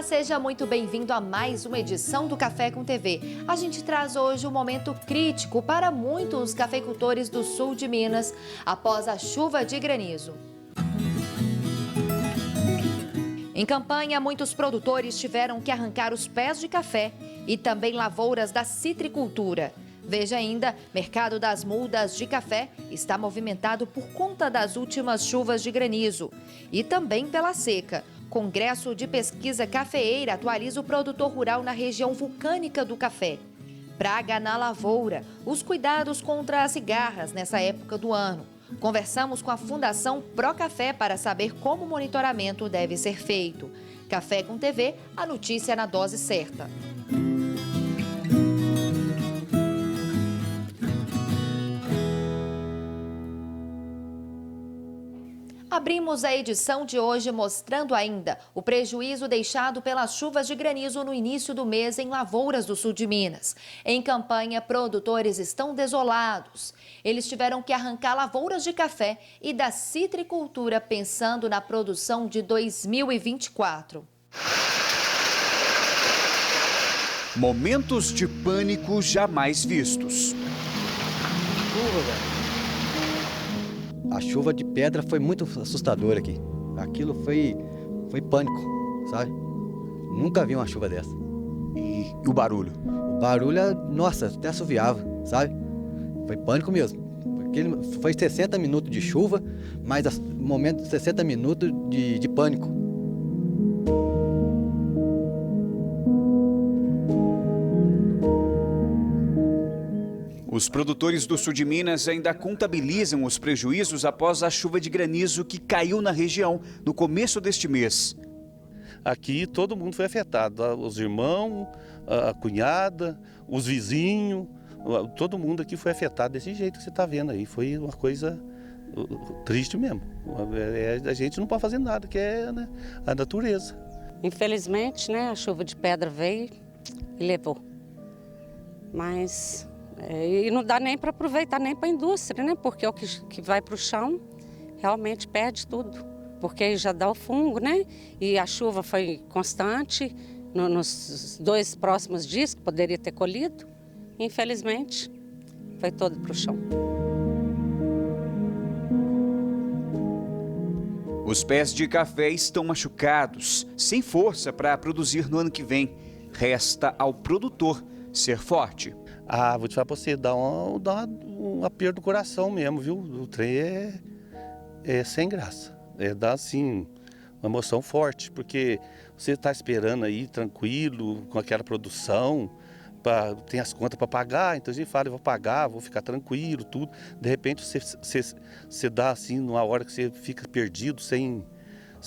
Olá, seja muito bem-vindo a mais uma edição do Café com TV. A gente traz hoje um momento crítico para muitos cafeicultores do sul de Minas após a chuva de granizo. Em Campanha, muitos produtores tiveram que arrancar os pés de café e também lavouras da citricultura. Veja ainda, mercado das mudas de café está movimentado por conta das últimas chuvas de granizo e também pela seca. Congresso de Pesquisa Cafeeira atualiza o produtor rural na região vulcânica do café. Praga na lavoura, os cuidados contra as cigarras nessa época do ano. Conversamos com a Fundação Pro Café para saber como o monitoramento deve ser feito. Café com TV, a notícia na dose certa. Abrimos a edição de hoje mostrando ainda o prejuízo deixado pelas chuvas de granizo no início do mês em lavouras do sul de Minas. Em Campanha, produtores estão desolados. Eles tiveram que arrancar lavouras de café e da citricultura pensando na produção de 2024. Momentos de pânico jamais vistos. A chuva de pedra foi muito assustadora aqui. Aquilo foi pânico, sabe? Nunca vi uma chuva dessa. E o barulho? O barulho, nossa, até assoviava, sabe? Foi pânico mesmo. Porque foi 60 minutos de chuva, mas momento de 60 minutos de pânico. Os produtores do sul de Minas ainda contabilizam os prejuízos após a chuva de granizo que caiu na região no começo deste mês. Aqui todo mundo foi afetado, os irmãos, a cunhada, os vizinhos, todo mundo aqui foi afetado desse jeito que você está vendo aí. Foi uma coisa triste mesmo. A gente não pode fazer nada, que é, né, a natureza. Infelizmente, né, a chuva de pedra veio e levou. Mas... e não dá nem para aproveitar nem para a indústria, né? Porque o que vai para o chão realmente perde tudo. Porque aí já dá o fungo, né? E a chuva foi constante nos 2 próximos dias que poderia ter colhido. Infelizmente, foi todo para o chão. Os pés de café estão machucados, sem força para produzir no ano que vem. Resta ao produtor ser forte. Ah, vou te falar para você, dá um aperto do coração mesmo, viu? O trem é sem graça. Dá, assim, uma emoção forte, porque você está esperando aí, tranquilo, com aquela produção, tem as contas para pagar, então a gente fala, eu vou pagar, vou ficar tranquilo, tudo. De repente você dá, assim, numa hora que você fica perdido, sem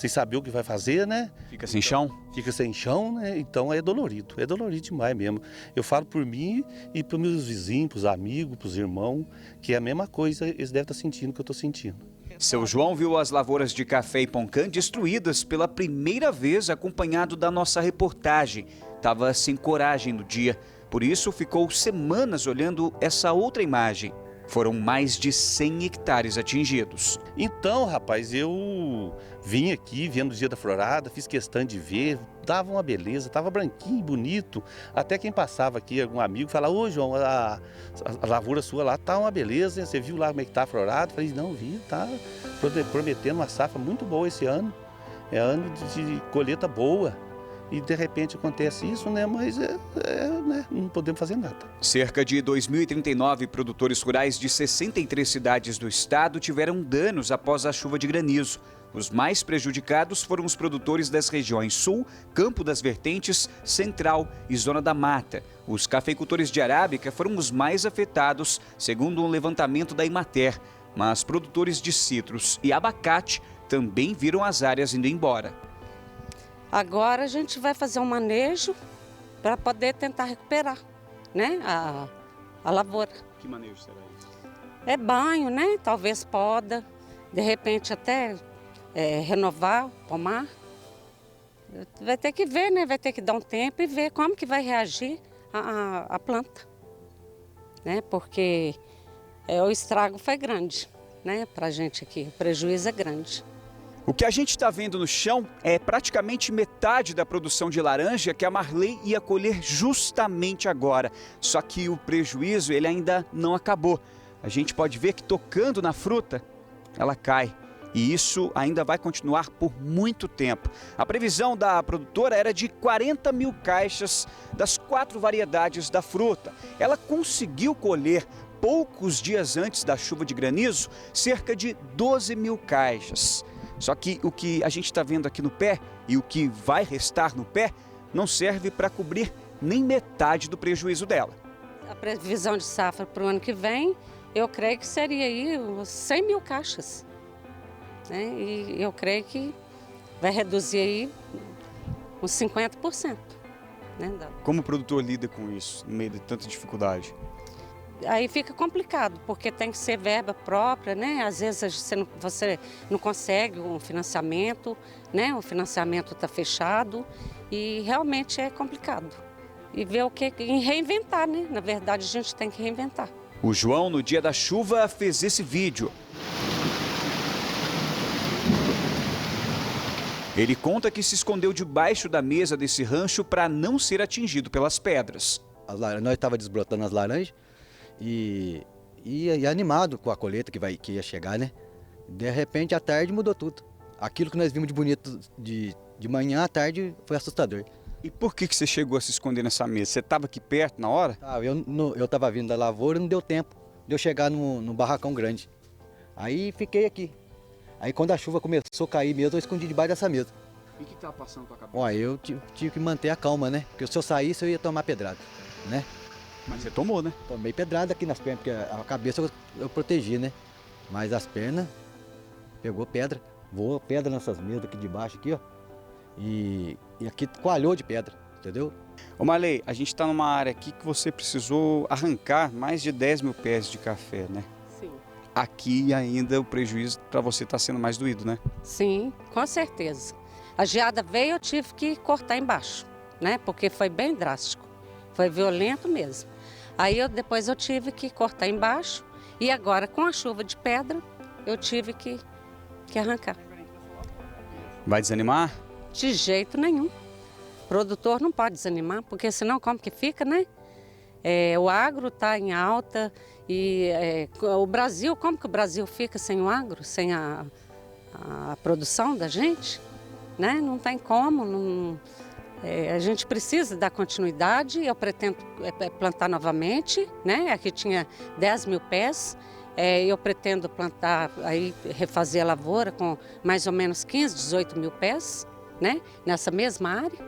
saber o que vai fazer, né? Fica sem chão? Fica sem chão, né? Então é dolorido demais mesmo. Eu falo por mim e para os meus vizinhos, para os amigos, para os irmãos, que é a mesma coisa, eles devem estar sentindo o que eu estou sentindo. Seu João viu as lavouras de café e poncã destruídas pela primeira vez, acompanhado da nossa reportagem. Estava sem coragem no dia, por isso ficou semanas olhando essa outra imagem. Foram mais de 100 hectares atingidos. Então, rapaz, eu vim aqui vendo o Dia da Florada, fiz questão de ver, dava uma beleza, estava branquinho, bonito. Até quem passava aqui, algum amigo, falava, ô João, a lavoura sua lá tá uma beleza, você viu lá como é que tá a florada? Falei, não, vi, tá prometendo uma safra muito boa esse ano. É ano de colheita boa. E de repente acontece isso, né? Mas né? Não podemos fazer nada. Cerca de 2.039 produtores rurais de 63 cidades do estado tiveram danos após a chuva de granizo. Os mais prejudicados foram os produtores das regiões Sul, Campo das Vertentes, Central e Zona da Mata. Os cafeicultores de arábica foram os mais afetados, segundo um levantamento da Emater. Mas produtores de citros e abacate também viram as áreas indo embora. Agora a gente vai fazer um manejo para poder tentar recuperar, né, a lavoura. Que manejo será isso? É banho, né? Talvez poda, de repente até renovar, pomar. Vai ter que ver, né? Vai ter que dar um tempo e ver como que vai reagir a planta, né? Porque o estrago foi grande, né? Para a gente aqui, o prejuízo é grande. O que a gente está vendo no chão é praticamente metade da produção de laranja que a Marley ia colher justamente agora. Só que o prejuízo ele ainda não acabou. A gente pode ver que tocando na fruta, ela cai. E isso ainda vai continuar por muito tempo. A previsão da produtora era de 40 mil caixas das 4 variedades da fruta. Ela conseguiu colher, poucos dias antes da chuva de granizo, cerca de 12 mil caixas. Só que o que a gente está vendo aqui no pé e o que vai restar no pé não serve para cobrir nem metade do prejuízo dela. A previsão de safra para o ano que vem, eu creio que seria aí uns 100 mil caixas. Né? E eu creio que vai reduzir aí uns 50%. Né? Como o produtor lida com isso, no meio de tanta dificuldade? Aí fica complicado, porque tem que ser verba própria, né? Às vezes você não consegue um financiamento, né? O financiamento está fechado e realmente é complicado. E ver o que e reinventar, né? Na verdade, a gente tem que reinventar. O João, no dia da chuva, fez esse vídeo. Ele conta que se escondeu debaixo da mesa desse rancho para não ser atingido pelas pedras. Nós estávamos desbrotando as laranjas e animado com a colheita que ia chegar, né? De repente, à tarde, mudou tudo. Aquilo que nós vimos de bonito de manhã, à tarde, foi assustador. E por que você chegou a se esconder nessa mesa? Você estava aqui perto na hora? Eu estava vindo da lavoura e não deu tempo de eu chegar no barracão grande. Aí fiquei aqui. Aí quando a chuva começou a cair mesmo, eu escondi debaixo dessa mesa. E o que estava passando na tua cabeça? Ó, eu tive que manter a calma, né? Porque se eu saísse, eu ia tomar pedrada, né? Mas você tomou, né? Tomei pedrada aqui nas pernas, porque a cabeça eu protegi, né? Mas as pernas, pegou pedra. Voou pedra nessas mesas aqui de baixo, aqui, ó. E aqui coalhou de pedra, entendeu? Ô Marley, a gente está numa área aqui que você precisou arrancar mais de 10 mil pés de café, né? Sim. Aqui ainda o prejuízo para você está sendo mais doído, né? Sim, com certeza. A geada veio, eu tive que cortar embaixo, né? Porque foi bem drástico, foi violento mesmo. Aí depois eu tive que cortar embaixo e agora com a chuva de pedra eu tive que arrancar. Vai desanimar? De jeito nenhum. O produtor não pode desanimar, porque senão como que fica, né? O agro está em alta e o Brasil, como que o Brasil fica sem o agro, sem a produção da gente? Né? Não tem como, a gente precisa dar continuidade, eu pretendo plantar novamente, né? Aqui tinha 10 mil pés, eu pretendo plantar, aí refazer a lavoura com mais ou menos 15, 18 mil pés, né? Nessa mesma área,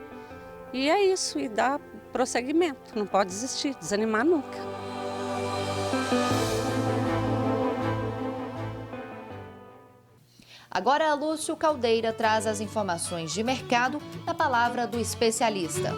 e é isso, e dá prosseguimento, não pode desistir, desanimar nunca. Agora, Lúcio Caldeira traz as informações de mercado na palavra do especialista.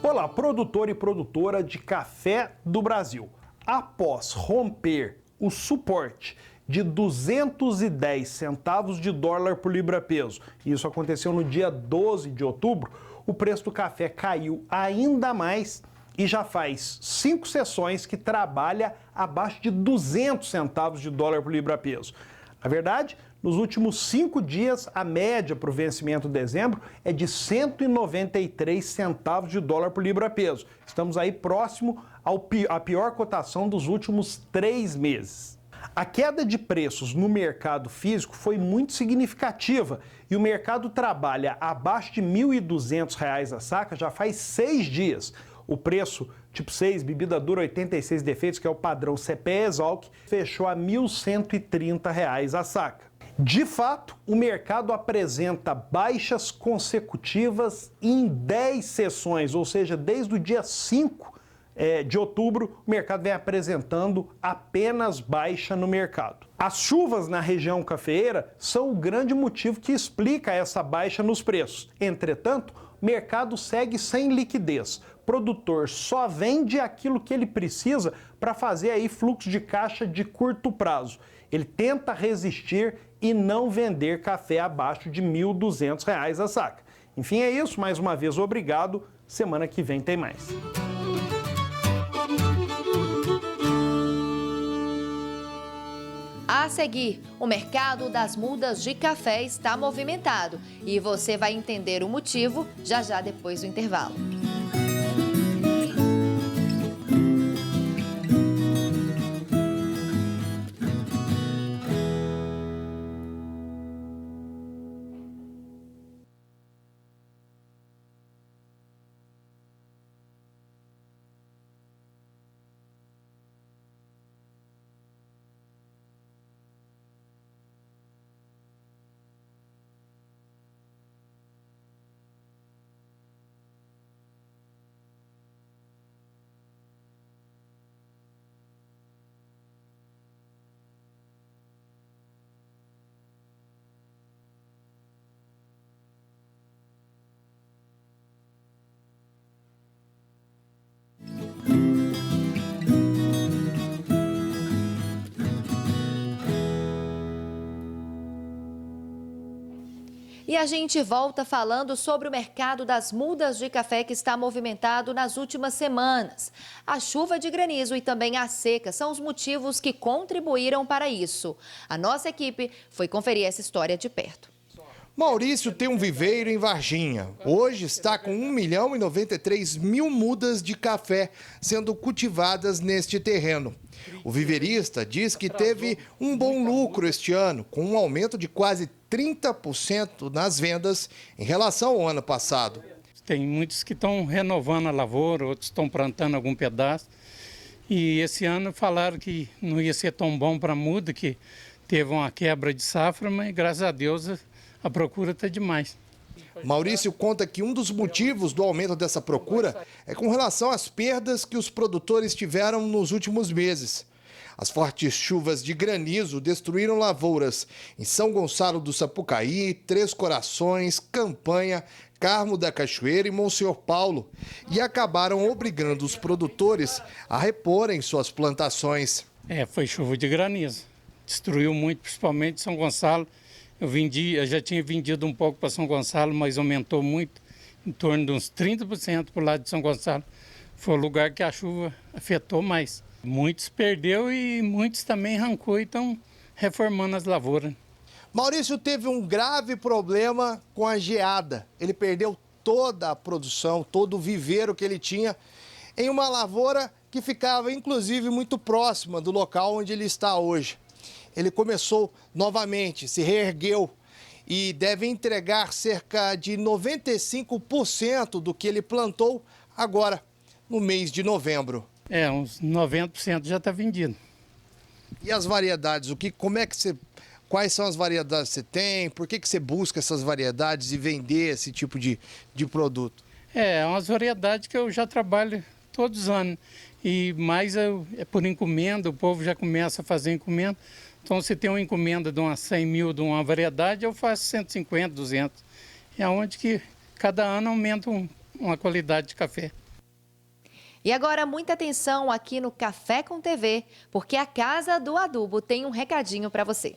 Olá, produtor e produtora de café do Brasil. Após romper o suporte de 210 centavos de dólar por libra-peso, isso aconteceu no dia 12 de outubro, o preço do café caiu ainda mais e já faz 5 sessões que trabalha abaixo de 200 centavos de dólar por libra-peso. Na verdade, nos últimos 5 dias, a média para o vencimento de dezembro é de 193 centavos de dólar por libra-peso. Estamos aí próximo à pior cotação dos últimos 3 meses. A queda de preços no mercado físico foi muito significativa e o mercado trabalha abaixo de R$ 1.200 a saca já faz 6 dias. O preço tipo 6, bebida dura 86 defeitos, que é o padrão CPE Exalc, fechou a R$ 1.130 a saca. De fato, o mercado apresenta baixas consecutivas em 10 sessões, ou seja, desde o dia 5 de outubro, o mercado vem apresentando apenas baixa no mercado. As chuvas na região cafeeira são o grande motivo que explica essa baixa nos preços. Entretanto, o mercado segue sem liquidez. O produtor só vende aquilo que ele precisa para fazer aí fluxo de caixa de curto prazo. Ele tenta resistir e não vender café abaixo de R$ 1.200 a saca. Enfim, é isso. Mais uma vez, obrigado. Semana que vem tem mais. A seguir, o mercado das mudas de café está movimentado e você vai entender o motivo já depois do intervalo. E a gente volta falando sobre o mercado das mudas de café que está movimentado nas últimas semanas. A chuva de granizo e também a seca são os motivos que contribuíram para isso. A nossa equipe foi conferir essa história de perto. Maurício tem um viveiro em Varginha. Hoje está com 1.093.000 mudas de café sendo cultivadas neste terreno. O viveirista diz que teve um bom lucro este ano, com um aumento de quase 30% nas vendas em relação ao ano passado. Tem muitos que estão renovando a lavoura, outros estão plantando algum pedaço. E esse ano falaram que não ia ser tão bom para a muda, que teve uma quebra de safra, mas graças a Deus a procura está demais. Maurício conta que um dos motivos do aumento dessa procura é com relação às perdas que os produtores tiveram nos últimos meses. As fortes chuvas de granizo destruíram lavouras em São Gonçalo do Sapucaí, Três Corações, Campanha, Carmo da Cachoeira e Monsenhor Paulo e acabaram obrigando os produtores a reporem suas plantações. Foi chuva de granizo. Destruiu muito, principalmente São Gonçalo. Eu já tinha vendido um pouco para São Gonçalo, mas aumentou muito, em torno de uns 30% para o lado de São Gonçalo. Foi o lugar que a chuva afetou mais. Muitos perdeu e muitos também arrancou e estão reformando as lavouras. Maurício teve um grave problema com a geada. Ele perdeu toda a produção, todo o viveiro que ele tinha em uma lavoura que ficava, inclusive, muito próxima do local onde ele está hoje. Ele começou novamente, se reergueu e deve entregar cerca de 95% do que ele plantou agora, no mês de novembro. Uns 90% já está vendido. E as variedades? Quais são as variedades que você tem? Por que você busca essas variedades e vender esse tipo de produto? Umas variedades que eu já trabalho todos os anos. E mais é por encomenda, o povo já começa a fazer encomenda. Então, se tem uma encomenda de umas 100 mil de uma variedade, eu faço 150, 200. É onde que cada ano aumenta uma qualidade de café. E agora, muita atenção aqui no Café com TV, porque a Casa do Adubo tem um recadinho para você.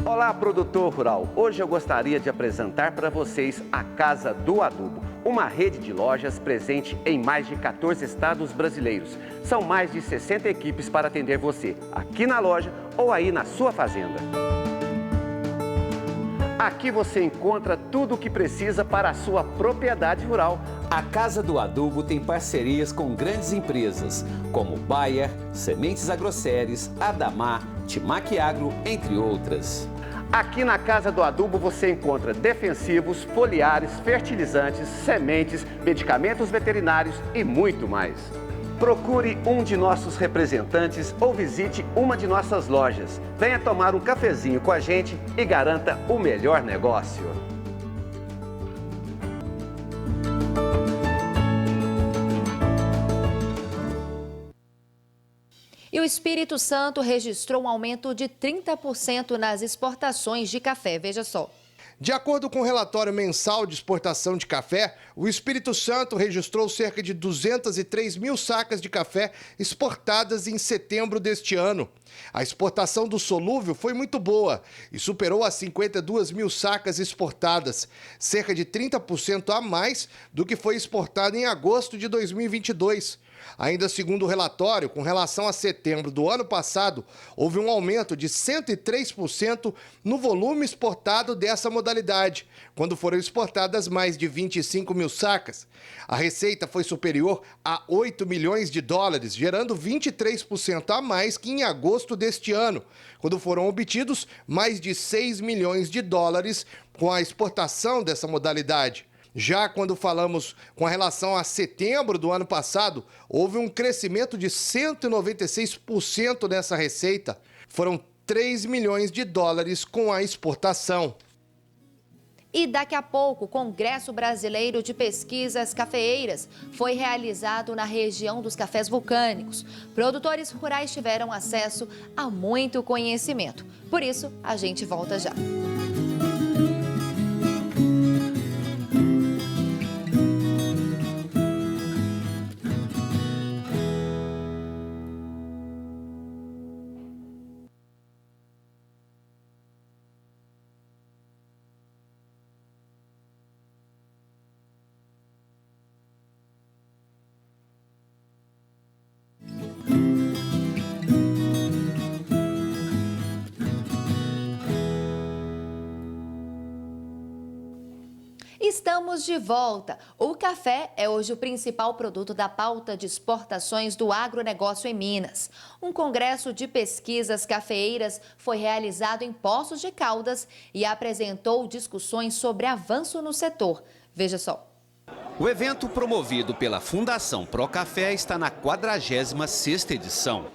Olá, produtor rural. Hoje eu gostaria de apresentar para vocês a Casa do Adubo, uma rede de lojas presente em mais de 14 estados brasileiros. São mais de 60 equipes para atender você, aqui na loja ou aí na sua fazenda. Aqui você encontra tudo o que precisa para a sua propriedade rural. A Casa do Adubo tem parcerias com grandes empresas, como Bayer, Sementes Agroceres, Adamar, Timac Agro, entre outras. Aqui na Casa do Adubo você encontra defensivos, foliares, fertilizantes, sementes, medicamentos veterinários e muito mais. Procure um de nossos representantes ou visite uma de nossas lojas. Venha tomar um cafezinho com a gente e garanta o melhor negócio. E o Espírito Santo registrou um aumento de 30% nas exportações de café. Veja só. De acordo com o relatório mensal de exportação de café, o Espírito Santo registrou cerca de 203 mil sacas de café exportadas em setembro deste ano. A exportação do solúvel foi muito boa e superou as 52 mil sacas exportadas, cerca de 30% a mais do que foi exportado em agosto de 2022. Ainda segundo o relatório, com relação a setembro do ano passado, houve um aumento de 103% no volume exportado dessa modalidade, quando foram exportadas mais de 25 mil sacas. A receita foi superior a 8 milhões de dólares, gerando 23% a mais que em agosto deste ano, quando foram obtidos mais de 6 milhões de dólares com a exportação dessa modalidade. Já quando falamos com relação a setembro do ano passado, houve um crescimento de 196% nessa receita. Foram 3 milhões de dólares com a exportação. E daqui a pouco, o Congresso Brasileiro de Pesquisas Cafeeiras foi realizado na região dos cafés vulcânicos. Produtores rurais tiveram acesso a muito conhecimento. Por isso, a gente volta já. Estamos de volta. O café é hoje o principal produto da pauta de exportações do agronegócio em Minas. Um congresso de pesquisas cafeeiras foi realizado em Poços de Caldas e apresentou discussões sobre avanço no setor. Veja só. O evento promovido pela Fundação Procafé está na 46ª edição.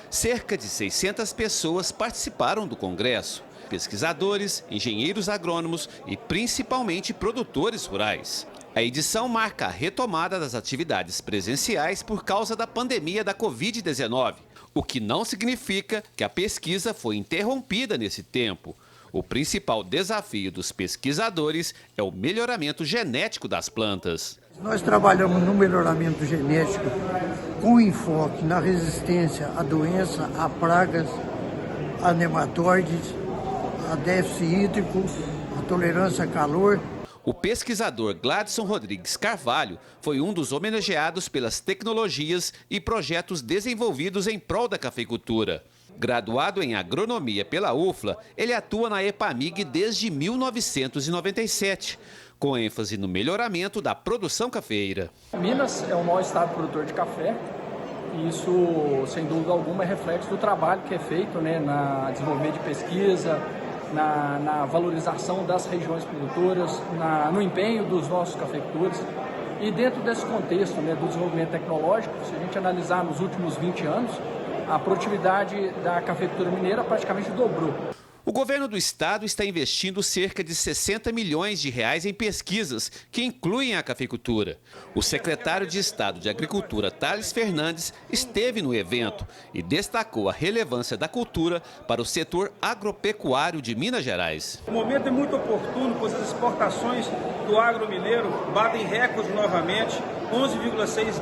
Cerca de 600 pessoas participaram do congresso. Pesquisadores, engenheiros agrônomos e principalmente produtores rurais. A edição marca a retomada das atividades presenciais por causa da pandemia da Covid-19, o que não significa que a pesquisa foi interrompida nesse tempo. O principal desafio dos pesquisadores é o melhoramento genético das plantas. Nós trabalhamos no melhoramento genético com enfoque na resistência à doença, a pragas, a nematóides, a déficit hídrico, a tolerância a calor. O pesquisador Gladson Rodrigues Carvalho foi um dos homenageados pelas tecnologias e projetos desenvolvidos em prol da cafeicultura. Graduado em agronomia pela UFLA, ele atua na EPAMIG desde 1997, com ênfase no melhoramento da produção cafeeira. Minas é o maior estado produtor de café e isso, sem dúvida alguma, é reflexo do trabalho que é feito, na desenvolvimento de pesquisa, na valorização das regiões produtoras, no empenho dos nossos cafeicultores. E dentro desse contexto do desenvolvimento tecnológico, se a gente analisar nos últimos 20 anos, a produtividade da cafeicultura mineira praticamente dobrou. O governo do estado está investindo cerca de 60 milhões de reais em pesquisas que incluem a cafeicultura. O secretário de Estado de Agricultura, Thales Fernandes, esteve no evento e destacou a relevância da cultura para o setor agropecuário de Minas Gerais. O momento é muito oportuno, pois as exportações do agro mineiro batem recorde novamente. 11,6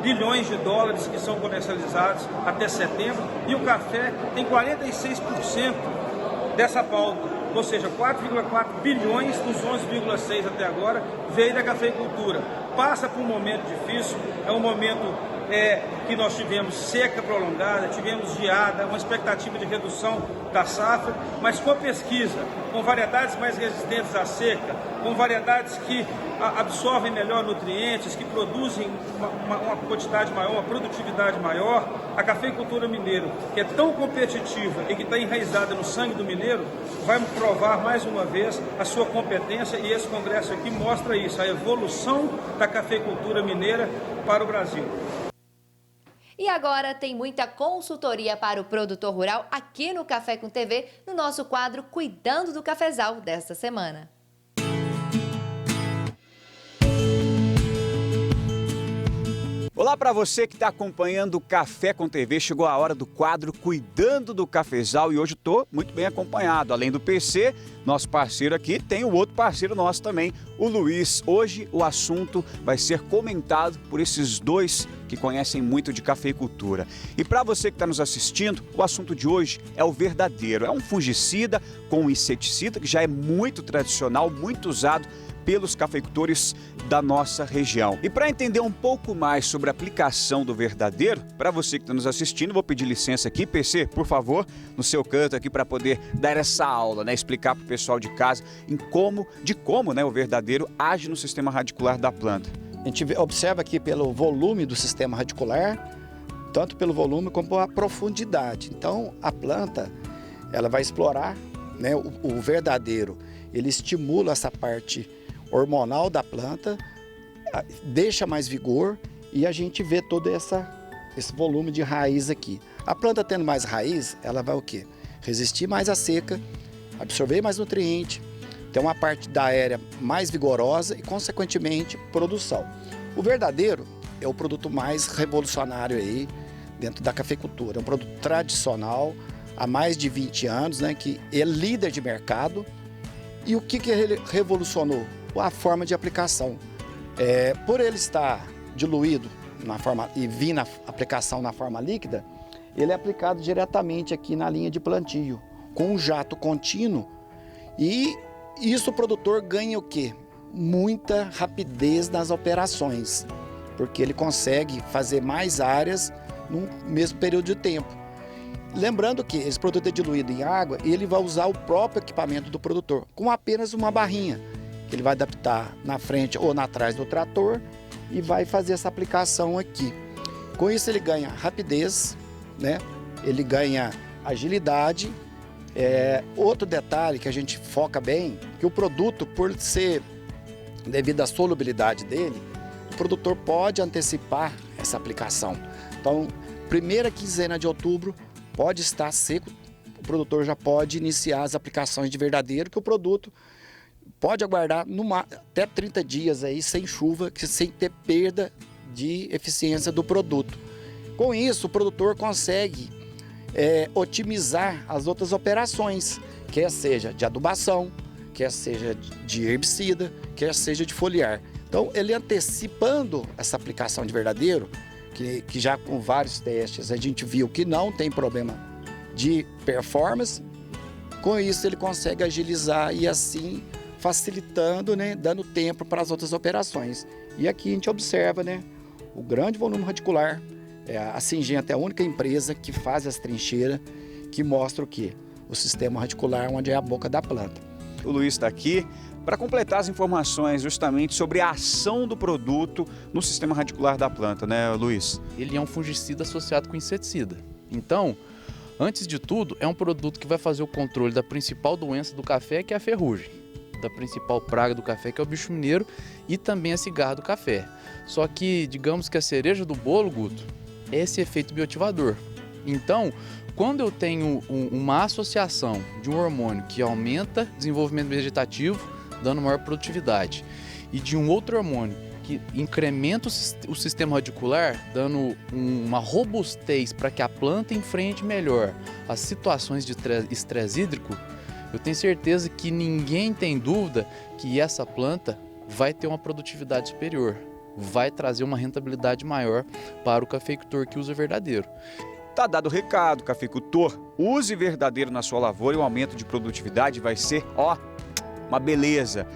bilhões de dólares que são comercializados até setembro, e o café tem 46% dessa pauta, ou seja, 4,4 bilhões dos 11,6 até agora veio da cafeicultura. Passa por um momento difícil, é um momento que nós tivemos seca prolongada, tivemos geada, uma expectativa de redução da safra, mas com a pesquisa, com variedades mais resistentes à seca, com variedades que absorvem melhor nutrientes, que produzem uma quantidade maior, uma produtividade maior, a cafeicultura mineira, que é tão competitiva e que está enraizada no sangue do mineiro, vai provar mais uma vez a sua competência, e esse congresso aqui mostra isso, a evolução da cafeicultura mineira para o Brasil. E agora tem muita consultoria para o produtor rural aqui no Café com TV, no nosso quadro Cuidando do Cafezal desta semana. Olá para você que está acompanhando o Café com TV, chegou a hora do quadro Cuidando do Cafezal e hoje estou muito bem acompanhado. Além do PC, nosso parceiro aqui, tem o outro parceiro nosso também, o Luiz. Hoje o assunto vai ser comentado por esses dois que conhecem muito de cafeicultura. E para você que está nos assistindo, o assunto de hoje é o verdadeiro. É um fungicida com um inseticida que já é muito tradicional, muito usado pelos cafeicultores da nossa região. E para entender um pouco mais sobre a aplicação do verdadeiro, para você que está nos assistindo, vou pedir licença aqui, PC, por favor, no seu canto aqui para poder dar essa aula, né, explicar para o pessoal de casa de como, né, o verdadeiro age no sistema radicular da planta. A gente observa aqui pelo volume do sistema radicular, tanto pelo volume como a profundidade. Então, a planta, ela vai explorar, né, o verdadeiro, ele estimula essa parte hormonal da planta, deixa mais vigor e a gente vê todo esse volume de raiz aqui. A planta tendo mais raiz, ela vai o quê? Resistir mais à seca, absorver mais nutriente, ter uma parte da aérea mais vigorosa e, consequentemente, produção. O verdadeiro é o produto mais revolucionário aí dentro da cafeicultura. É um produto tradicional, há mais de 20 anos, né, que é líder de mercado. E o que ele revolucionou? A forma de aplicação. Por ele estar diluído na forma e vir na aplicação na forma líquida, ele é aplicado diretamente aqui na linha de plantio, com um jato contínuo, e isso o produtor ganha o quê? Muita rapidez nas operações, porque ele consegue fazer mais áreas no mesmo período de tempo. Lembrando que esse produto é diluído em água e ele vai usar o próprio equipamento do produtor, com apenas uma barrinha, que ele vai adaptar na frente ou na trás do trator e vai fazer essa aplicação aqui. Com isso ele ganha rapidez, né? Ele ganha agilidade. Outro detalhe que a gente foca bem, que o produto, por ser devido à solubilidade dele, o produtor pode antecipar essa aplicação. Então, primeira quinzena de outubro pode estar seco, o produtor já pode iniciar as aplicações de verdadeiro, que o produto pode aguardar até 30 dias aí sem chuva, sem ter perda de eficiência do produto. Com isso, o produtor consegue otimizar as outras operações, quer seja de adubação, quer seja de herbicida, quer seja de foliar. Então, ele antecipando essa aplicação de verdadeiro, que já com vários testes a gente viu que não tem problema de performance, com isso ele consegue agilizar e assim facilitando, né, dando tempo para as outras operações. E aqui a gente observa, né, o grande volume radicular. A Syngenta é a única empresa que faz as trincheiras, que mostra o quê? O sistema radicular, onde é a boca da planta. O Luiz está aqui para completar as informações justamente sobre a ação do produto no sistema radicular da planta, né, Luiz? Ele é um fungicida associado com inseticida. Então, antes de tudo, é um produto que vai fazer o controle da principal doença do café, que é a ferrugem, da principal praga do café, que é o bicho mineiro, e também a cigarra do café. Só que, digamos que a cereja do bolo, Guto, é esse efeito bioativador. Então, quando eu tenho uma associação de um hormônio que aumenta o desenvolvimento vegetativo, dando maior produtividade, e de um outro hormônio que incrementa o sistema radicular, dando uma robustez para que a planta enfrente melhor as situações de estresse hídrico, eu tenho certeza que ninguém tem dúvida que essa planta vai ter uma produtividade superior, vai trazer uma rentabilidade maior para o cafeicultor que usa verdadeiro. Tá dado o recado, cafeicultor, use verdadeiro na sua lavoura e o aumento de produtividade vai ser, uma beleza.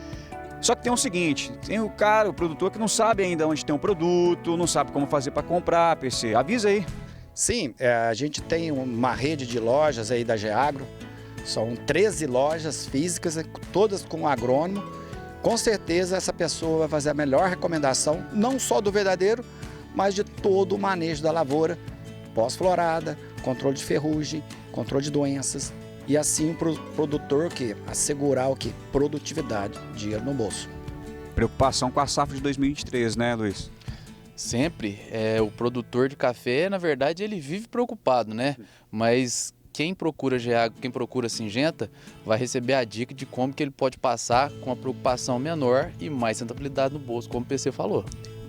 Só que tem o seguinte, tem o produtor que não sabe ainda onde tem um produto, não sabe como fazer para comprar, PC, avisa aí. Sim, a gente tem uma rede de lojas aí da Geagro, são 13 lojas físicas, todas com agrônomo. Com certeza essa pessoa vai fazer a melhor recomendação, não só do verdadeiro, mas de todo o manejo da lavoura, pós-florada, controle de ferrugem, controle de doenças, e assim para o produtor assegurar produtividade, dinheiro no bolso. Preocupação com a safra de 2023, né, Luiz? Sempre. O produtor de café, na verdade, ele vive preocupado, né? Mas quem procura Geagro, quem procura Syngenta, vai receber a dica de como que ele pode passar com uma preocupação menor e mais rentabilidade no bolso, como o PC falou.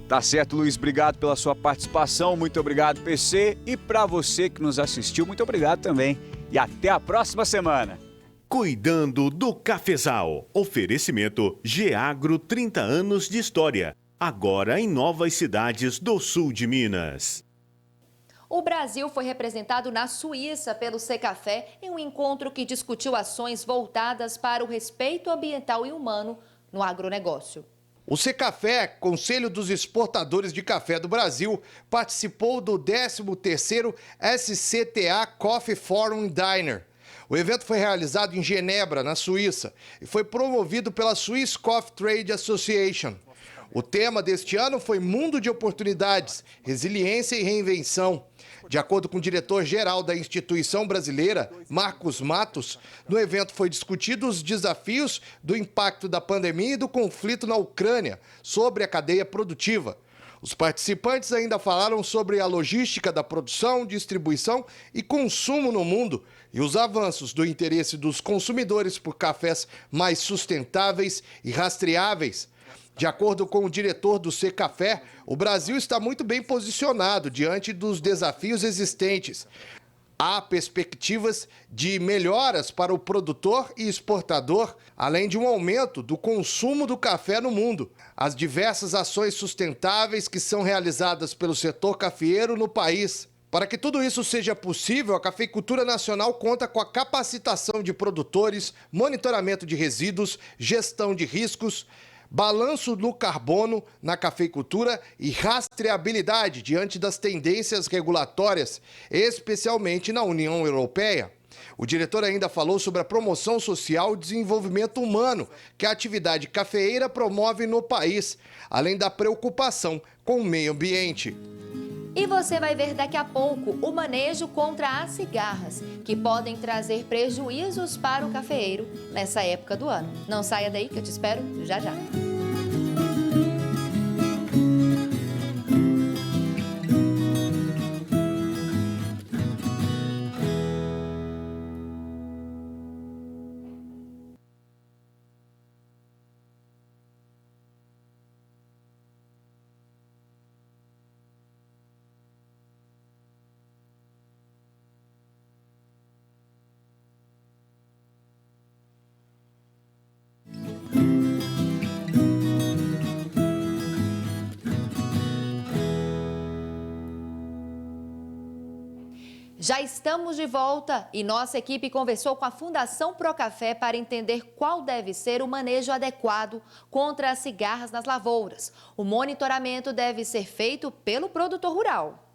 Tá certo, Luiz. Obrigado pela sua participação. Muito obrigado, PC. E para você que nos assistiu, muito obrigado também. E até a próxima semana. Cuidando do Cafezal. Oferecimento Geagro, 30 anos de história. agora em novas cidades do sul de Minas. O Brasil foi representado na Suíça pelo Secafé em um encontro que discutiu ações voltadas para o respeito ambiental e humano no agronegócio. O Secafé, Conselho dos Exportadores de Café do Brasil, participou do 13º SCTA Coffee Forum Diner. O evento foi realizado em Genebra, na Suíça, e foi promovido pela Swiss Coffee Trade Association. O tema deste ano foi Mundo de Oportunidades, Resiliência e Reinvenção. De acordo com o diretor-geral da instituição brasileira, Marcos Matos, no evento foi discutido os desafios do impacto da pandemia e do conflito na Ucrânia sobre a cadeia produtiva. Os participantes ainda falaram sobre a logística da produção, distribuição e consumo no mundo e os avanços do interesse dos consumidores por cafés mais sustentáveis e rastreáveis. De acordo com o diretor do Secafé, o Brasil está muito bem posicionado diante dos desafios existentes. Há perspectivas de melhoras para o produtor e exportador, além de um aumento do consumo do café no mundo. As diversas ações sustentáveis que são realizadas pelo setor cafeeiro no país. Para que tudo isso seja possível, a Cafeicultura Nacional conta com a capacitação de produtores, monitoramento de resíduos, gestão de riscos, balanço do carbono na cafeicultura e rastreabilidade diante das tendências regulatórias, especialmente na União Europeia. O diretor ainda falou sobre a promoção social e desenvolvimento humano que a atividade cafeeira promove no país, além da preocupação com o meio ambiente. E você vai ver daqui a pouco o manejo contra as cigarras, que podem trazer prejuízos para o cafeeiro nessa época do ano. Não saia daí que eu te espero já já. Já estamos de volta e nossa equipe conversou com a Fundação Procafé para entender qual deve ser o manejo adequado contra as cigarras nas lavouras. O monitoramento deve ser feito pelo produtor rural.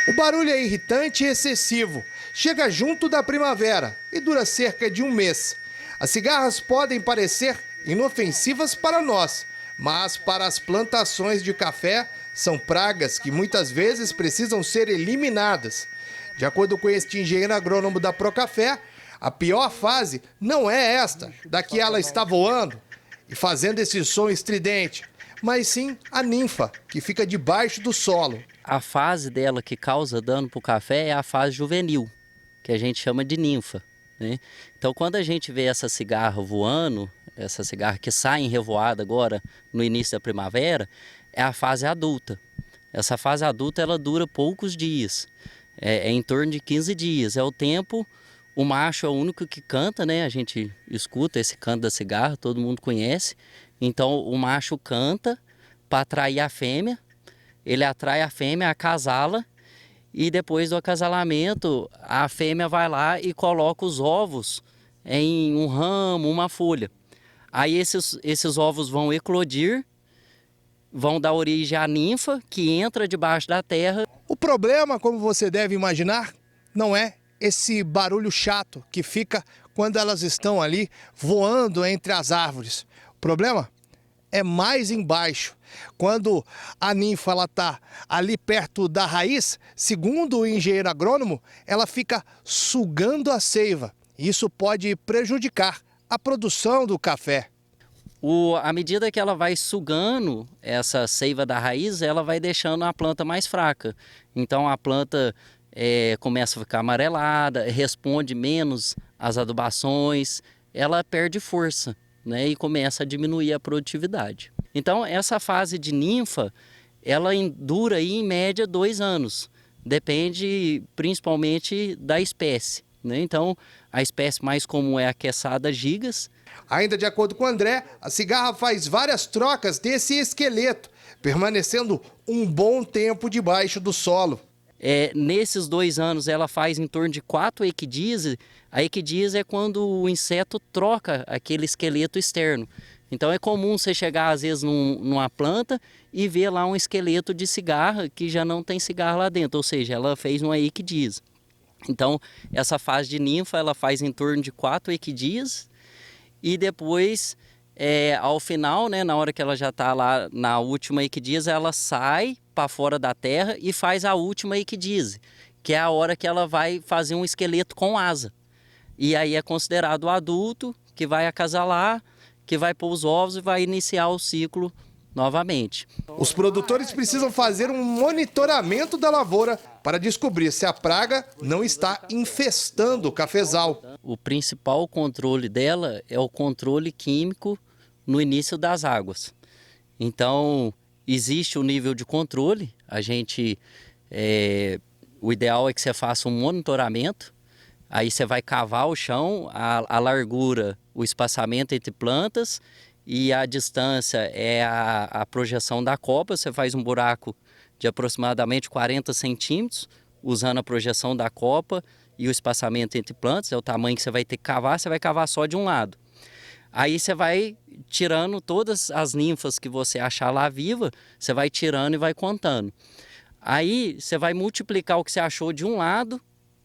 O barulho é irritante e excessivo. Chega junto da primavera e dura cerca de um mês. As cigarras podem parecer inofensivas para nós, mas para as plantações de café são pragas que muitas vezes precisam ser eliminadas. De acordo com este engenheiro agrônomo da Procafé, a pior fase não é esta, da que ela está voando e fazendo esse som estridente, mas sim a ninfa, que fica debaixo do solo. A fase dela que causa dano para o café é a fase juvenil, que a gente chama de ninfa, né? Então, quando a gente vê essa cigarra voando, essa cigarra que sai em revoada agora no início da primavera, é a fase adulta. Essa fase adulta ela dura poucos dias, é em torno de 15 dias. É o tempo, o macho é o único que canta, né? A gente escuta esse canto da cigarra, todo mundo conhece. Então o macho canta para atrair a fêmea, ele atrai a fêmea, acasala, e depois do acasalamento a fêmea vai lá e coloca os ovos em um ramo, uma folha. Aí esses ovos vão eclodir, vão dar origem à ninfa, que entra debaixo da terra. O problema, como você deve imaginar, não é esse barulho chato que fica quando elas estão ali voando entre as árvores. O problema é mais embaixo. Quando a ninfa está ali perto da raiz, segundo o engenheiro agrônomo, ela fica sugando a seiva. Isso pode prejudicar a produção do café. À medida que ela vai sugando essa seiva da raiz, ela vai deixando a planta mais fraca. Então a planta começa a ficar amarelada, responde menos às adubações, ela perde força, né, e começa a diminuir a produtividade. Então essa fase de ninfa, ela dura aí, em média 2 anos. Depende principalmente da espécie, né? Então a espécie mais comum é a Quesada gigas, Ainda de acordo com o André, a cigarra faz várias trocas desse esqueleto, permanecendo um bom tempo debaixo do solo. Nesses 2 anos ela faz em torno de 4 equidíase. A equidíase é quando o inseto troca aquele esqueleto externo. Então é comum você chegar às vezes numa planta e ver lá um esqueleto de cigarra que já não tem cigarra lá dentro, ou seja, ela fez uma equidíase. Então essa fase de ninfa ela faz em torno de 4 equidíases e depois ao final, né, na hora que ela já está lá na última equidíase, ela sai para fora da terra e faz a última equidíase, que é a hora que ela vai fazer um esqueleto com asa. E aí é considerado o adulto que vai acasalar, que vai pôr os ovos e vai iniciar o ciclo novamente. Os produtores precisam fazer um monitoramento da lavoura para descobrir se a praga não está infestando o cafezal. O principal controle dela é o controle químico no início das águas. Então, existe o nível de controle. O ideal é que você faça um monitoramento. Aí você vai cavar o chão, a largura, o espaçamento entre plantas e a distância é a projeção da copa. Você faz um buraco de aproximadamente 40 centímetros, usando a projeção da copa e o espaçamento entre plantas. É o tamanho que você vai ter que cavar, você vai cavar só de um lado. Aí você vai tirando todas as ninfas que você achar lá viva, você vai tirando e vai contando. Aí você vai multiplicar o que você achou de um lado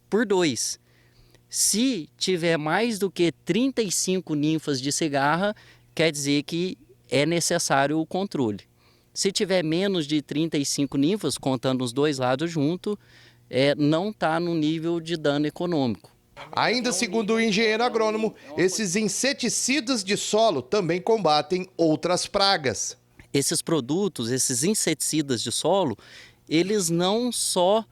por 2. Se tiver mais do que 35 ninfas de cigarra, quer dizer que é necessário o controle. Se tiver menos de 35 ninfas, contando os 2 lados junto, não está no nível de dano econômico. Ainda segundo o engenheiro agrônomo, esses inseticidas de solo também combatem outras pragas. Esses produtos, esses inseticidas de solo, eles não só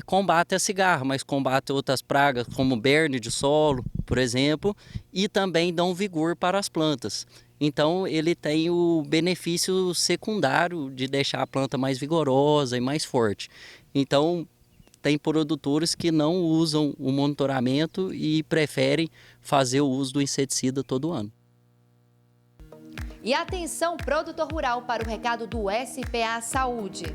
combatem a cigarra, mas combatem outras pragas, como berne de solo, por exemplo, e também dão vigor para as plantas. Então, ele tem o benefício secundário de deixar a planta mais vigorosa e mais forte. Então, tem produtores que não usam o monitoramento e preferem fazer o uso do inseticida todo ano. E atenção, produtor rural, para o recado do SPA Saúde.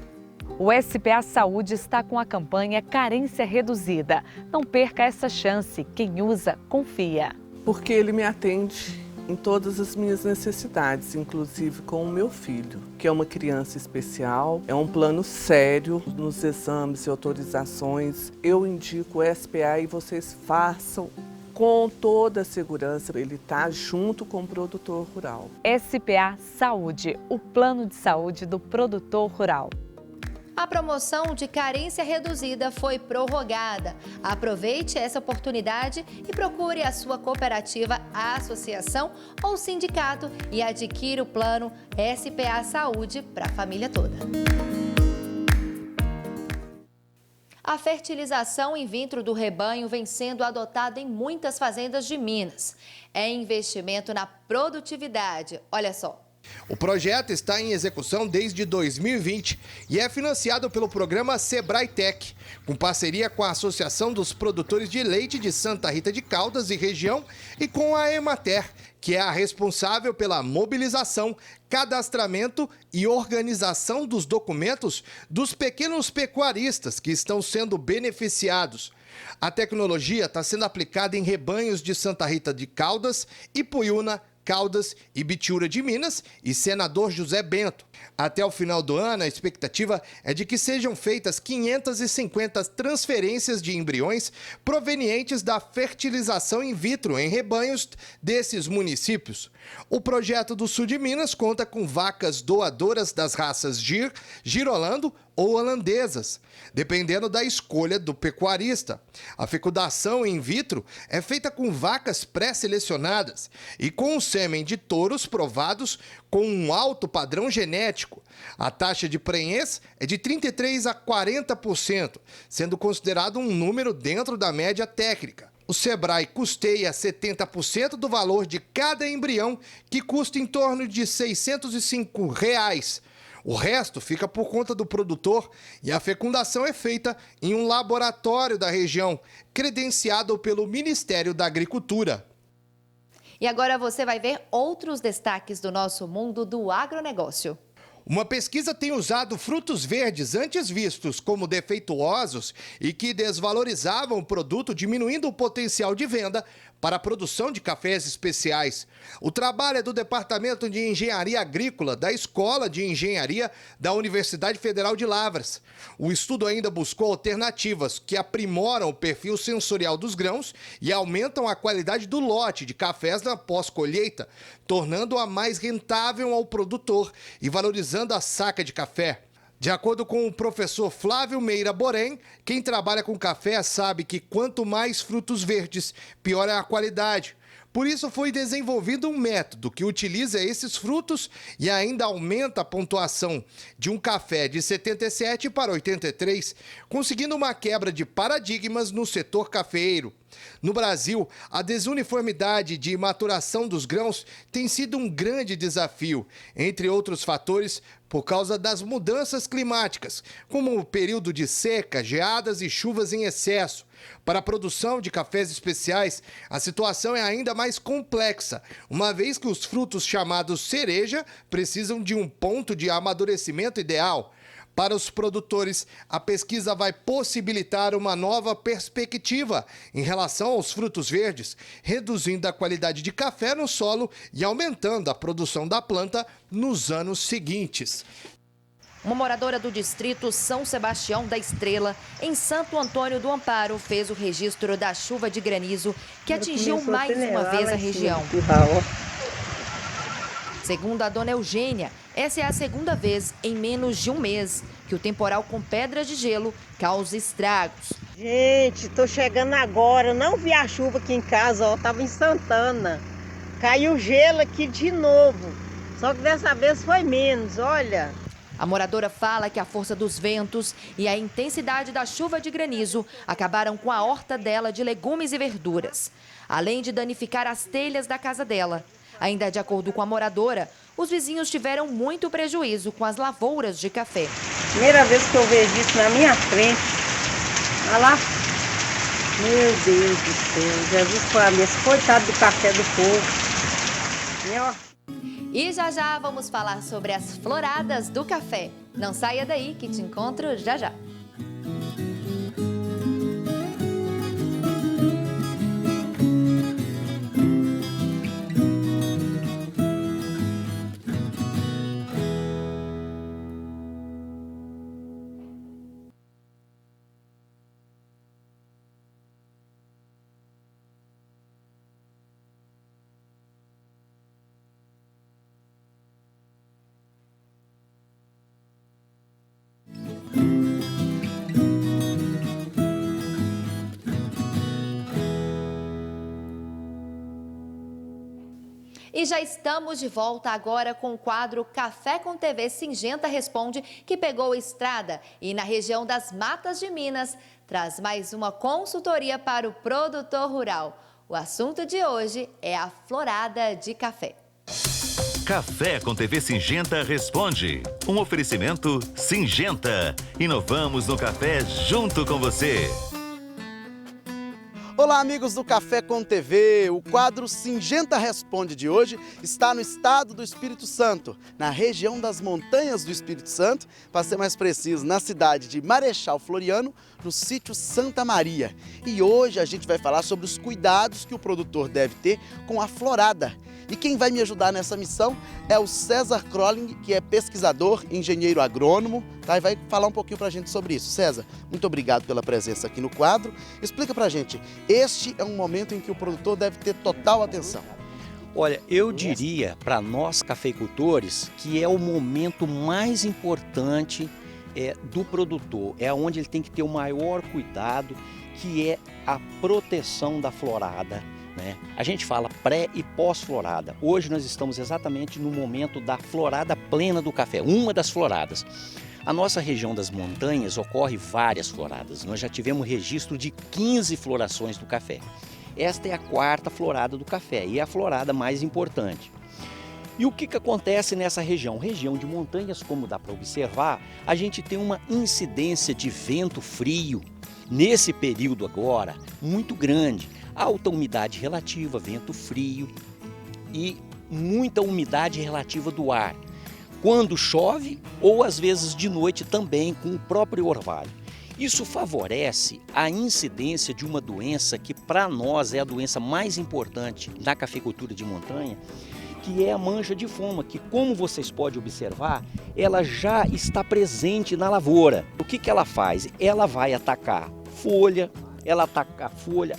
O SPA Saúde está com a campanha Carência Reduzida. Não perca essa chance. Quem usa, confia. Porque ele me atende em todas as minhas necessidades, inclusive com o meu filho, que é uma criança especial. É um plano sério nos exames e autorizações. Eu indico o SPA e vocês façam com toda a segurança. Ele está junto com o produtor rural. SPA Saúde, o plano de saúde do produtor rural. A promoção de carência reduzida foi prorrogada. Aproveite essa oportunidade e procure a sua cooperativa, associação ou sindicato e adquira o plano SPA Saúde para a família toda. A fertilização in vitro do rebanho vem sendo adotada em muitas fazendas de Minas. É investimento na produtividade. Olha só. O projeto está em execução desde 2020 e é financiado pelo programa Sebrae Tech, com parceria com a Associação dos Produtores de Leite de Santa Rita de Caldas e região e com a Emater, que é a responsável pela mobilização, cadastramento e organização dos documentos dos pequenos pecuaristas que estão sendo beneficiados. A tecnologia está sendo aplicada em rebanhos de Santa Rita de Caldas, Ipuiuna, Caldas, Ibitiúra de Minas e Senador José Bento. Até o final do ano, a expectativa é de que sejam feitas 550 transferências de embriões provenientes da fertilização in vitro em rebanhos desses municípios. O projeto do sul de Minas conta com vacas doadoras das raças Gir, Girolando ou holandesas, dependendo da escolha do pecuarista. A fecundação in vitro é feita com vacas pré-selecionadas e com o sêmen de touros provados com um alto padrão genético. A taxa de prenhez é de 33% a 40%, sendo considerado um número dentro da média técnica. O Sebrae custeia 70% do valor de cada embrião, que custa em torno de R$ 605. O resto fica por conta do produtor e a fecundação é feita em um laboratório da região, credenciado pelo Ministério da Agricultura. E agora você vai ver outros destaques do nosso mundo do agronegócio. Uma pesquisa tem usado frutos verdes antes vistos como defeituosos e que desvalorizavam o produto, diminuindo o potencial de venda para a produção de cafés especiais. O trabalho é do Departamento de Engenharia Agrícola da Escola de Engenharia da Universidade Federal de Lavras. O estudo ainda buscou alternativas que aprimoram o perfil sensorial dos grãos e aumentam a qualidade do lote de cafés na pós-colheita, tornando-a mais rentável ao produtor e valorizando a saca de café. De acordo com o professor Flávio Meira Borém, quem trabalha com café sabe que quanto mais frutos verdes, pior é a qualidade. Por isso foi desenvolvido um método que utiliza esses frutos e ainda aumenta a pontuação de um café de 77 para 83, conseguindo uma quebra de paradigmas no setor cafeeiro. No Brasil, a desuniformidade de maturação dos grãos tem sido um grande desafio, entre outros fatores, por causa das mudanças climáticas, como o período de seca, geadas e chuvas em excesso. Para a produção de cafés especiais, a situação é ainda mais complexa, uma vez que os frutos chamados cereja precisam de um ponto de amadurecimento ideal. Para os produtores, a pesquisa vai possibilitar uma nova perspectiva em relação aos frutos verdes, reduzindo a qualidade de café no solo e aumentando a produção da planta nos anos seguintes. Uma moradora do distrito São Sebastião da Estrela, em Santo Antônio do Amparo, fez o registro da chuva de granizo que atingiu mais uma vez a região. Segundo a dona Eugênia, essa é a segunda vez em menos de um mês que o temporal com pedras de gelo causa estragos. Gente, tô chegando agora, não vi a chuva aqui em casa, ó, tava em Santana. Caiu gelo aqui de novo, só que dessa vez foi menos, olha. A moradora fala que a força dos ventos e a intensidade da chuva de granizo acabaram com a horta dela de legumes e verduras, além de danificar as telhas da casa dela. Ainda de acordo com a moradora, os vizinhos tiveram muito prejuízo com as lavouras de café. Primeira vez que eu vejo isso na minha frente. Olha lá. Meu Deus do céu, Jesus foi a mesa. Coitado do café do povo. E já vamos falar sobre as floradas do café. Não saia daí que te encontro já já. E já estamos de volta agora com o quadro Café com TV Singenta Responde, que pegou estrada e na região das Matas de Minas traz mais uma consultoria para o produtor rural. O assunto de hoje é a florada de café. Café com TV Singenta Responde. Um oferecimento Singenta. Inovamos no café junto com você. Olá, amigos do Café com TV. O quadro Singenta Responde de hoje está no estado do Espírito Santo, na região das Montanhas do Espírito Santo, para ser mais preciso, na cidade de Marechal Floriano, no sítio Santa Maria. E hoje a gente vai falar sobre os cuidados que o produtor deve ter com a florada. E quem vai me ajudar nessa missão é o César Crolling, que é pesquisador, engenheiro agrônomo, tá? E vai falar um pouquinho pra gente sobre isso. César, muito obrigado pela presença aqui no quadro. Explica pra gente, este é um momento em que o produtor deve ter total atenção. Olha, eu diria para nós cafeicultores que é o momento mais importante do produtor, é onde ele tem que ter o maior cuidado, que é a proteção da florada. Né? A gente fala pré e pós-florada. Hoje nós estamos exatamente no momento da florada plena do café, uma das floradas. A nossa região das montanhas ocorre várias floradas. Nós já tivemos registro de 15 florações do café. Esta é a quarta florada do café e é a florada mais importante. E o que acontece nessa região? Região de montanhas, como dá para observar, a gente tem uma incidência de vento frio nesse período agora muito grande. Alta umidade relativa, vento frio, e muita umidade relativa do ar, quando chove ou às vezes de noite também com o próprio orvalho. Isso favorece a incidência de uma doença que para nós é a doença mais importante na cafeicultura de montanha, que é a mancha de foma, que como vocês podem observar, ela já está presente na lavoura. O que ela faz? Ela vai atacar folha,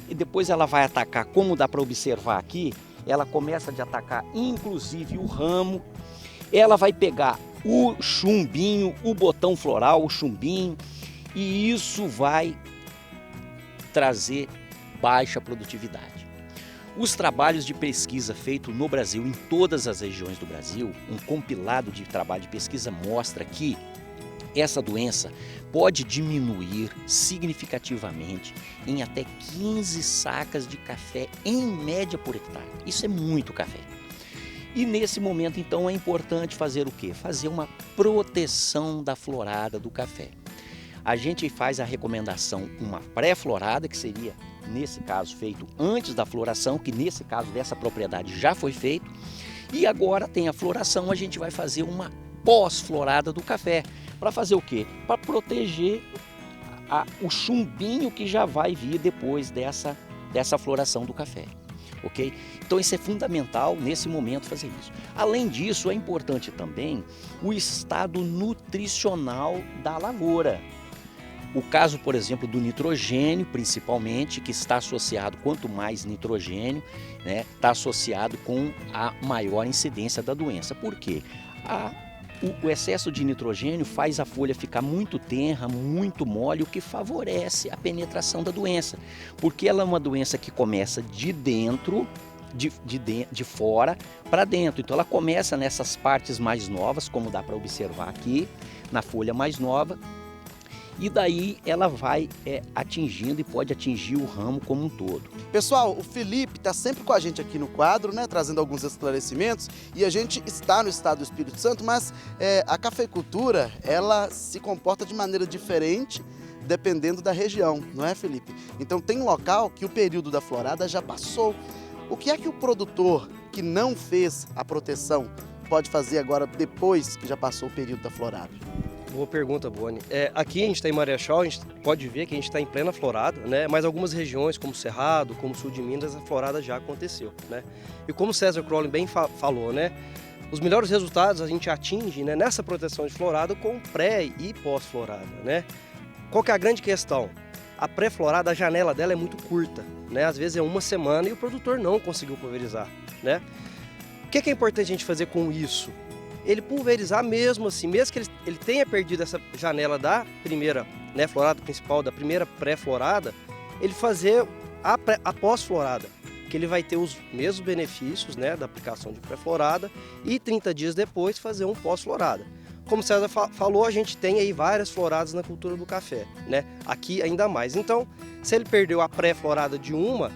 e depois ela vai atacar, como dá para observar aqui, ela começa a atacar inclusive o ramo, ela vai pegar o chumbinho, o botão floral, o chumbinho, e isso vai trazer baixa produtividade. Os trabalhos de pesquisa feitos no Brasil, em todas as regiões do Brasil, um compilado de trabalho de pesquisa mostra que essa doença pode diminuir significativamente em até 15 sacas de café em média por hectare. Isso é muito café. E nesse momento, então, é importante fazer o quê? Fazer uma proteção da florada do café. A gente faz a recomendação, uma pré-florada, que seria, nesse caso, feito antes da floração, que nesse caso dessa propriedade já foi feito. E agora tem a floração, a gente vai fazer uma pós-florada do café. Para fazer o quê? Para proteger o chumbinho que já vai vir depois dessa floração do café. Ok? Então isso é fundamental nesse momento fazer isso. Além disso, é importante também o estado nutricional da lavoura. O caso, por exemplo, do nitrogênio, principalmente, que está associado, quanto mais nitrogênio, né, está associado com a maior incidência da doença. Por quê? O excesso de nitrogênio faz a folha ficar muito tenra, muito mole, o que favorece a penetração da doença. Porque ela é uma doença que começa de dentro, de fora para dentro. Então ela começa nessas partes mais novas, como dá para observar aqui, na folha mais nova. E daí ela vai atingindo e pode atingir o ramo como um todo. Pessoal, o Felipe está sempre com a gente aqui no quadro, né, trazendo alguns esclarecimentos, e a gente está no estado do Espírito Santo, mas a cafeicultura, ela se comporta de maneira diferente dependendo da região, não é, Felipe? Então tem local que o período da florada já passou. O que é que o produtor que não fez a proteção pode fazer agora depois que já passou o período da florada? Boa pergunta, Boni. Aqui a gente está em Marechal, a gente pode ver que a gente está em plena florada, né? Mas algumas regiões, como Cerrado, como Sul de Minas, a florada já aconteceu, né? E como o César Crowley bem falou, né? Os melhores resultados a gente atinge, né, nessa proteção de florada com pré e pós-florada, né? Qual que é a grande questão? A pré-florada, a janela dela é muito curta, né? Às vezes é uma semana e o produtor não conseguiu pulverizar, né? O que é importante a gente fazer com isso? Ele pulverizar mesmo assim, mesmo que ele tenha perdido essa janela da primeira, né, florada principal, da primeira pré-florada, ele fazer a pós-florada, que ele vai ter os mesmos benefícios, né, da aplicação de pré-florada e 30 dias depois fazer um pós-florada. Como o César falou, a gente tem aí várias floradas na cultura do café, né, aqui ainda mais. Então, se ele perdeu a pré-florada de uma,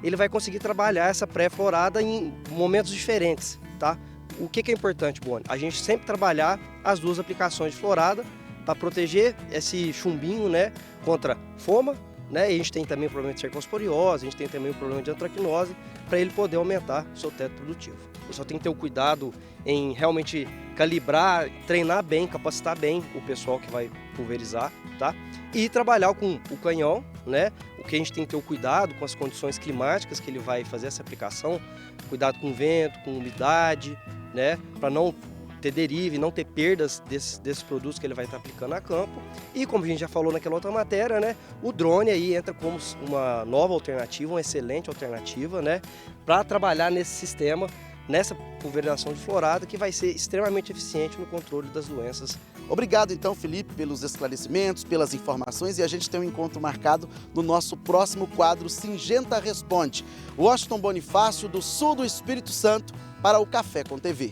ele vai conseguir trabalhar essa pré-florada em momentos diferentes, tá? O que é importante, Boni? A gente sempre trabalhar as duas aplicações de florada para proteger esse chumbinho, né, contra foma, né? E a gente tem também o problema de cercosporiose, a gente tem também o problema de antracnose, para ele poder aumentar o seu teto produtivo. Ele só tem que ter o cuidado em realmente calibrar, treinar bem, capacitar bem o pessoal que vai pulverizar, tá? E trabalhar com o canhão, né? O que a gente tem que ter o cuidado com as condições climáticas que ele vai fazer essa aplicação, cuidado com vento, com umidade, né, para não ter derive, não ter perdas desses produtos que ele vai estar aplicando a campo. E como a gente já falou naquela outra matéria, né, o drone aí entra como uma nova alternativa, uma excelente alternativa, né, para trabalhar nesse sistema, nessa pulverização de florada, que vai ser extremamente eficiente no controle das doenças. Obrigado então, Felipe, pelos esclarecimentos, pelas informações, e a gente tem um encontro marcado no nosso próximo quadro Singenta Responde. Washington Bonifácio, do sul do Espírito Santo, para o Café com TV.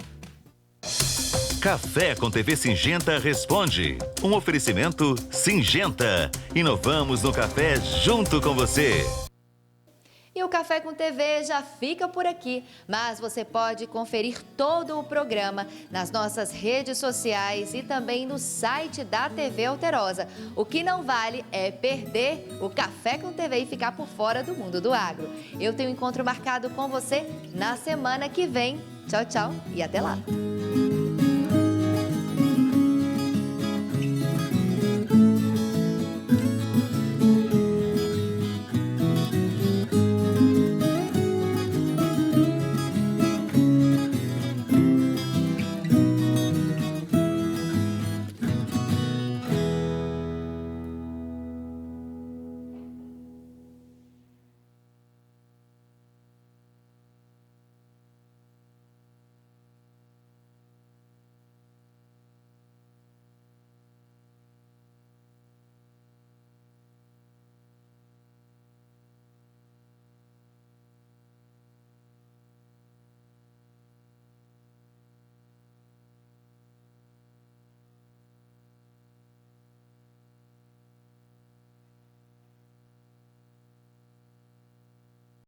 Café com TV Singenta Responde. Um oferecimento Singenta. Inovamos no café junto com você. E o Café com TV já fica por aqui, mas você pode conferir todo o programa nas nossas redes sociais e também no site da TV Alterosa. O que não vale é perder o Café com TV e ficar por fora do mundo do agro. Eu tenho um encontro marcado com você na semana que vem. Tchau, tchau e até lá!